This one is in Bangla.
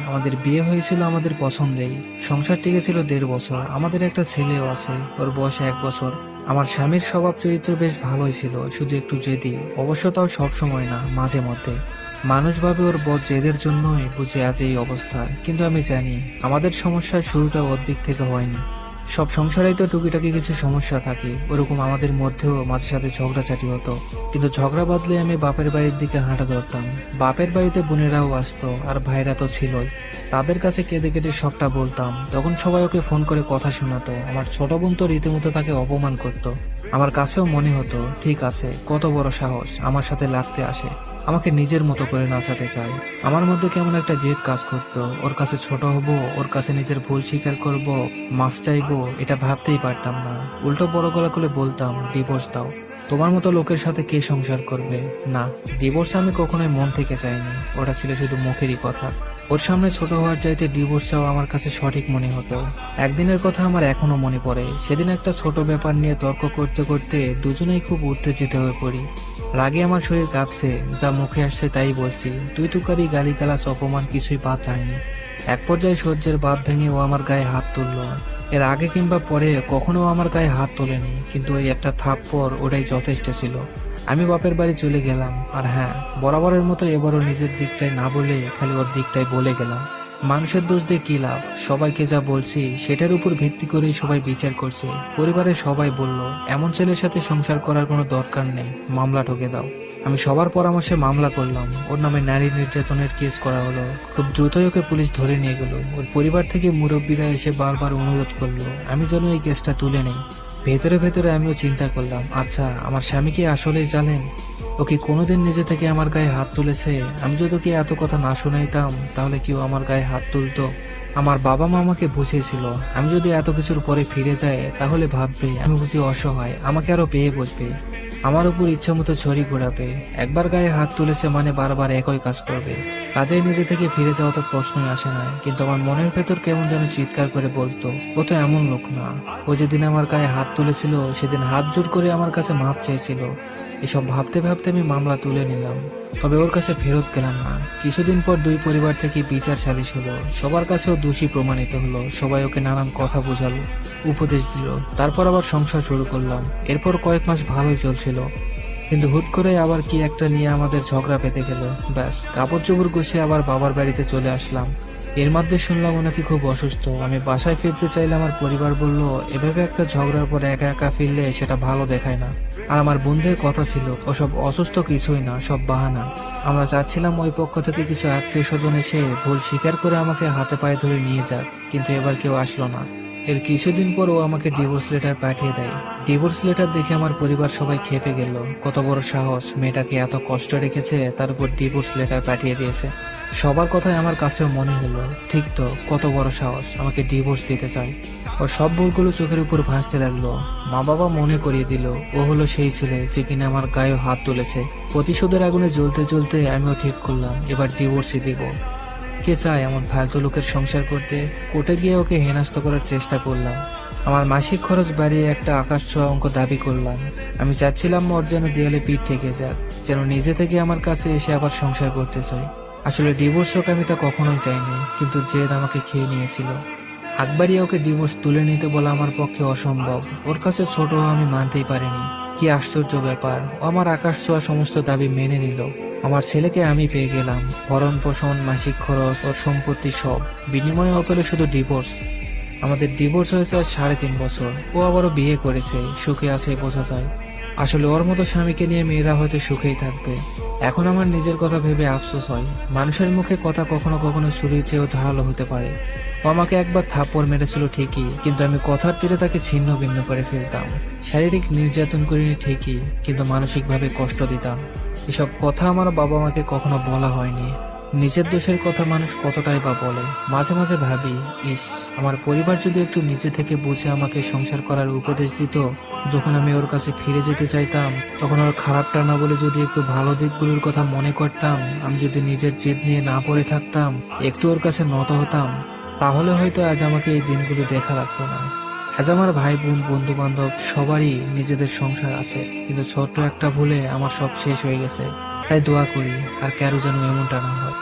আমাদের বিয়ে হয়েছিল আমাদের পছন্দেই। সংসার টিকেছিল 1.5 বছর। আমাদের একটা ছেলেও আছে, ওর বয়স 1 বছর। আমার স্বামীর স্বভাব চরিত্র বেশ ভালোই ছিল, শুধু একটু জেদি। অবশ্য তাও সব সময় না, মাঝে মধ্যে। মানুষ ভাবে ওর বদ জেদের জন্যই বুঝি আজ এই অবস্থা, কিন্তু আমি জানি আমাদের সমস্যার শুরুটা ওর দিক থেকে হয়নি। সব সংসারেই তো টুকিটাকি কিছু সমস্যা থাকে, ওরকম আমাদের মধ্যেও মাঝে সাথে ঝগড়াঝাটি হতো। কিন্তু ঝগড়া বাদলে আমি বাপের বাড়ির দিকে হাঁটা ধরতাম। বাপের বাড়িতে বোনেরাও আসতো, আর ভাইরা তো ছিলই। তাদের কাছে কেঁদে কেটে সবটা বলতাম। তখন সবাই ওকে ফোন করে কথা শোনাতো। আমার ছোট বোন তো রীতিমতো তাকে অপমান করতো। আমার কাছেও মনে হতো, ঠিক আছে, কত বড় সাহস আমার সাথে লাগতে আসে, আমাকে নিজের মতো করে নাচাতে চায়। আমার মধ্যে কেমন একটা জেদ কাজ করতো। ওর কাছে ছোট হব, ওর কাছে নিজের ভুল স্বীকার করব, মাফ চাইবো, এটা ভাবতেই পারতাম না। উল্টো বড় গলা করে বলতাম, ডিভোর্স দাও। তোমার মতো লোকের সাথে কে সংসার করবে? না, ডিভোর্স আমি কখনোই মন থেকে চাইনি। ওটা ছিল শুধু মুখেরই কথা। ওর সামনে ছোট হওয়ার চাইতে ডিভোর্স চাওয়া আমার কাছে সঠিক মনে হতো। একদিনের কথা আমার এখনো মনে পড়ে। সেদিন একটা ছোট ব্যাপার নিয়ে তর্ক করতে করতে দুজনেই খুব উত্তেজিত হয়ে পড়ি। রাগে আমার শরীর কাঁপছে, যা মুখে আসছে তাই বলছি। তুই তুকারি গালিগালাজ অপমান কিছুই বাদ হয়নি। এক পর্যায়ে সহ্যের বাঁধ ভেঙে ও আমার গায়ে হাত তুললো। এর আগে কিংবা পরে কখনো আমার গায়ে হাত তোলেনি, কিন্তু ওই একটা থাপ্পড় ওটাই যথেষ্ট ছিল। আমি বাপের বাড়ি চলে গেলাম। আর হ্যাঁ, বরাবরের মতো এবারও নিজের দিকটাই না বলে খালি ওর দিকটাই বলে গেলাম। মানুষের দোষ দিয়ে কি লাভ? সবাইকে যা বলছি সেটার উপর ভিত্তি করেই সবাই বিচার করছে। পরিবারের সবাই বলল, এমন ছেলের সাথে সংসার করার কোনো দরকার নেই, মামলা ঠকে দাও। আমি সবার পরামর্শে মামলা করলাম। ওর নামে নারী নির্যাতনের কেস করা হলো। খুব দ্রুতই ওকে পুলিশ ধরে নিয়ে গেল। ওর পরিবার থেকে মুরব্বীরা এসে বারবার অনুরোধ করলো আমি যেন এই কেসটা তুলে নেই। ভেতরে ভেতরে আমিও চিন্তা করলাম, আচ্ছা, আমার স্বামী কি আসলেই জানেন? ও কি কোনোদিন নিজে থেকে আমার গায়ে হাত তুলেছে? আমি যদি ওকে এত কথা না শোনাইতাম, তাহলে কেউ আমার গায়ে হাত তুলতো? আমার বাবা মা আমাকে বুঝিয়েছিল, আমি যদি এত কিছুর পরে ফিরে যাই তাহলে ভাববে আমি বুঝি অসহায়, আমাকে আরো পেয়ে বসবে, আমার উপর ইচ্ছা মতো ছড়ি ঘোরাবে। একবার গায়ে হাত তুলেছে মানে বারবার একই কাজ করবে। কাজেই নিজে থেকে ফিরে যাওয়া তো প্রশ্নই আসে না। কিন্তু আমার মনের ভেতর কেমন যেন চিৎকার করে বলতো, ও তো এমন লোক না। ও যেদিন আমার গায়ে হাত তুলেছিল সেদিন হাত জোর করে আমার কাছে মাপ চেয়েছিল। এসব ভাবতে ভাবতে আমি মামলা তুলে নিলাম। তবে ওর কাছে ফেরত গেলাম না। কিছুদিন পর দুই পরিবার থেকে বিচার সালিশ হলো। সবার কাছেও দোষী প্রমাণিত হলো। সবাই ওকে নানান কথা বোঝালো, উপদেশ দিল। তারপর আবার সংসার শুরু করলাম। এরপর কয়েক মাস ভালোই চলছিল, কিন্তু হুট করে আবার কি একটা নিয়ে আমাদের ঝগড়া পেতে গেল। ব্যাস, কাপড় চোপড় গুছিয়ে আবার বাবার বাড়িতে চলে আসলাম। এর মধ্যে শুনলাম ও নাকি খুব অসুস্থ। আমি বাসায় ফিরতে চাইলে আমার পরিবার বলল, এভাবে একটা ঝগড়ার পর একা একা ফিরলে সেটা ভালো দেখায় না। আর আমার বন্ধুদের কথা ছিল, ওসব অসুস্থ কিছুই না, সব বাহানা। আমরা চাচ্ছিলাম ওই পক্ষ থেকে কিছু আত্মীয় স্বজন এসে ভুল স্বীকার করে আমাকে হাতে পায়ে ধরে নিয়ে যাক, কিন্তু এবার কেউ আসলো না। এর কিছুদিন পর ও আমাকে ডিভোর্স লেটার পাঠিয়ে দেয়। ডিভোর্স লেটার দেখে আমার পরিবার সবাই খেপে গেল। কত বড় সাহস, মেয়েটাকে এত কষ্ট রেখেছে, তার উপর ডিভোর্স লেটার পাঠিয়ে দিয়েছে। সবার কথাই আমার কাছেও মনে হলো, ঠিক তো, কত বড় সাহস, আমাকে ডিভোর্স দিতে চায়। ওর সব ভুলগুলো চোখের উপর ভাসতে লাগলো। মা বাবা মনে করিয়ে দিল, ও হলো সেই ছেলে যে কিনা আমার গায়ে হাত তুলেছে। প্রতিশোধের আগুনে জ্বলতে জ্বলতে আমিও ঠিক করলাম, এবার ডিভোর্সই দিব। কে চায় এমন ফালতু লোকের সংসার করতে? কোর্টে গিয়ে ওকে হেনস্থ করার চেষ্টা করলাম। আমার মাসিক খরচ বাড়িয়ে একটা আকাশ ছোঁয়া অঙ্ক দাবি করলাম। আমি চাচ্ছিলাম ওর যেন দেয়ালে পিঠ থেকে যাক, যেন নিজে থেকে আমার কাছে এসে আবার সংসার করতে চাই। আসলে ডিভোর্স হোক আমি তা কখনোই চাইনি, কিন্তু জেদ আমাকে খেয়ে নিয়েছিল। আকবরই ওকে ডিভোর্স তুলে নিতে বলা আমার পক্ষে অসম্ভব। ওর কাছে ছোট হওয়া আমি মানতেই পারিনি। কি আশ্চর্য ব্যাপার, ও আমার আকাশ ছোঁয়া সমস্ত দাবি মেনে নিল। আমার ছেলেকে আমি পেয়ে গেলাম, ভরণ পোষণ, মাসিক খরচ, ওর সম্পত্তি সব। বিনিময়ে ও পেল শুধু ডিভোর্স। আমাদের ডিভোর্স হয়েছে আজ 3.5 বছর। ও আবারও বিয়ে করেছে, সুখে আছে বোঝা যায়। আসলে ওর মতো স্বামীকে নিয়ে মেয়েরা হয়তো সুখেই থাকবে। এখন আমার নিজের কথা ভেবে আফসোস হয়। মানুষের মুখে কথা কখনো কখনো ছুরির চেয়েও ধারালো হতে পারে। ও আমাকে একবার থাপ্পড় মেরেছিল ঠিকই, কিন্তু আমি কথার তীরে তাকে ছিন্ন ভিন্ন করে ফেলতাম। শারীরিক নির্যাতন করিনি ঠিকই, কিন্তু মানসিকভাবে কষ্ট দিতাম। এসব কথা আমার বাবা মাকে কখনো বলা হয়নি। নিজের দোষের কথা মানুষ কতটাই বা বলে। মাঝে মাঝে ভাবি, ইস, আমার পরিবার যদি একটু নিজে থেকে বুঝে আমাকে সংসার করার উপদেশ দিত। যখন আমি ওর কাছে ফিরে যেতে চাইতাম, তখন ওর খারাপটা না বলে যদি একটু ভালো দিকগুলোর কথা মনে করতাম, আমি যদি নিজের জেদ নিয়ে না পড়ে থাকতাম, একটু ওর কাছে নত হতাম, তাহলে হয়তো আজ আমাকে এই দিনগুলো দেখা লাগতো না। আজ আমার ভাই বোন, বন্ধু বান্ধব সবারই নিজেদের সংসার আছে, কিন্তু ছোট্ট একটা ভুলে আমার সব শেষ হয়ে গেছে। তাই দোয়া করি আর কারো যেন এমনটা না হয়।